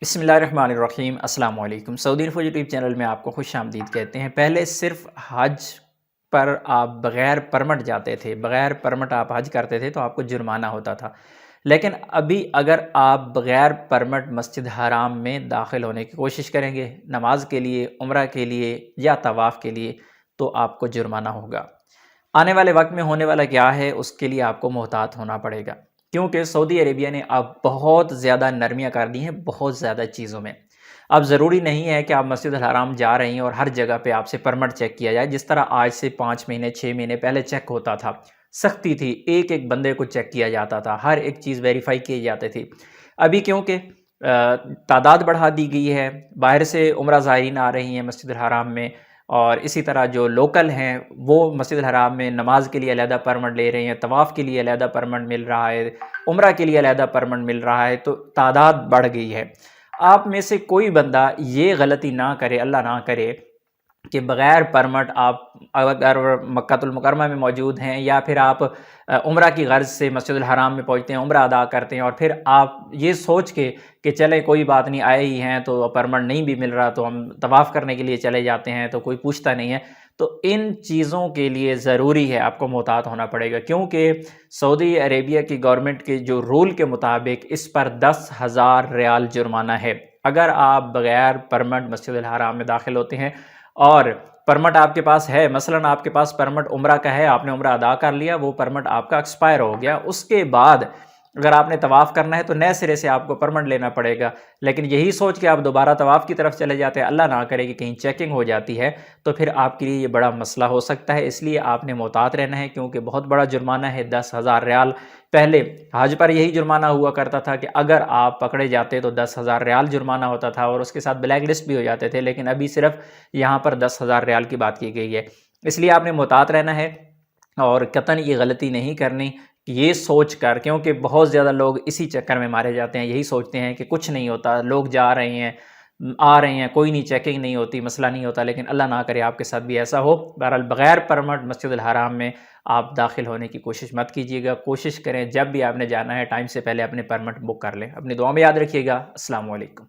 बिस्मिल्लाहिर्रहमानिर्रहीम। अस्सलाम वालेकुम। सऊदी इन्फो यूट्यूब चैनल में आपको खुश आमदीद कहते हैं। पहले सिर्फ हज पर आप बग़ैर परमिट जाते थे, बग़ैर परमिट आप हज करते थे तो आपको जुर्माना होता था। लेकिन अभी अगर आप बग़ैर परमिट मस्जिद हराम में दाखिल होने की कोशिश करेंगे, नमाज के लिए, उम्रा के लिए या तवाफ़ के लिए, तो आपको जुर्माना होगा। आने वाले वक्त में होने वाला क्या है, उसके लिए आपको मोहतात होना पड़ेगा, क्योंकि सऊदी अरेबिया ने अब बहुत ज़्यादा नरमियाँ कर दी हैं बहुत ज़्यादा चीज़ों में। अब ज़रूरी नहीं है कि आप मस्जिद अल हराम जा रही हैं और हर जगह पे आपसे परमिट चेक किया जाए, जिस तरह आज से 5 महीने 6 महीने पहले चेक होता था। सख्ती थी, एक एक बंदे को चेक किया जाता था, हर एक चीज़ वेरीफाई की जाती थी। अभी क्योंकि तादाद बढ़ा दी गई है, बाहर से उम्रा ज़ायरीन आ रही हैं मस्जिद अल हराम में, और इसी तरह जो लोकल हैं वो मस्जिद अल हराम में नमाज के लिए अलहदा परमिट ले रहे हैं, तवाफ़ के लिए अलहदा परमिट मिल रहा है, उम्रा के लिए अलहदा परमिट मिल रहा है, तो तादाद बढ़ गई है। आप में से कोई बंदा ये गलती ना करे, अल्लाह ना करे, कि बग़ैर परमिट आप अगर मक्कातुल मुकर्रमा में मौजूद हैं या फिर आप उम्रा की गर्ज़ से मस्जिद अल हराम में पहुँचते हैं, उम्रा अदा करते हैं, और फिर आप ये सोच के कि चलें कोई बात नहीं, आए ही हैं तो परमिट नहीं भी मिल रहा तो हम तवाफ़ करने के लिए चले जाते हैं तो कोई पूछता नहीं है। तो इन चीज़ों के लिए ज़रूरी है आपको मोहतात होना पड़ेगा, क्योंकि सऊदी अरेबिया की गवर्नमेंट के जो रूल के मुताबिक इस पर 10,000 रियाल जुर्माना है अगर आप बग़ैर परमिट मस्जिद अल हराम में दाखिल होते हैं। और परमिट आपके पास है, मसलन आपके पास परमिट उम्रा का है, आपने उम्रा अदा कर लिया, वो परमिट आपका एक्सपायर हो गया, उसके बाद अगर आपने तवाफ़ करना है तो नए सिरे से आपको परमिट लेना पड़ेगा। लेकिन यही सोच के आप दोबारा तवाफ़ की तरफ चले जाते हैं, अल्लाह ना करे कि कहीं चेकिंग हो जाती है, तो फिर आपके लिए ये बड़ा मसला हो सकता है। इसलिए आपने मोहतात रहना है, क्योंकि बहुत बड़ा जुर्माना है, 10,000 रियाल। पहले हज पर यही जुर्माना हुआ करता था कि अगर आप पकड़े जाते तो 10,000 रियाल जुर्माना होता था और उसके साथ ब्लैक लिस्ट भी हो जाते थे, लेकिन अभी सिर्फ यहाँ पर 10,000 रियाल की बात की गई है। इसलिए आपने मोहतात रहना है और कतई ये गलती नहीं करनी, ये सोच कर, क्योंकि बहुत ज़्यादा लोग इसी चक्कर में मारे जाते हैं, यही सोचते हैं कि कुछ नहीं होता, लोग जा रहे हैं आ रहे हैं, कोई नहीं, चेकिंग नहीं होती, मसला नहीं होता। लेकिन अल्लाह ना करे आपके साथ भी ऐसा हो। बहरहाल बग़ैर परमिट मस्जिद अल हराम में आप दाखिल होने की कोशिश मत कीजिएगा। कोशिश करें जब भी आपने जाना है टाइम से पहले अपने परमिट बुक कर लें। अपनी दुआ में याद रखिएगा। अस्सलाम वालेकुम।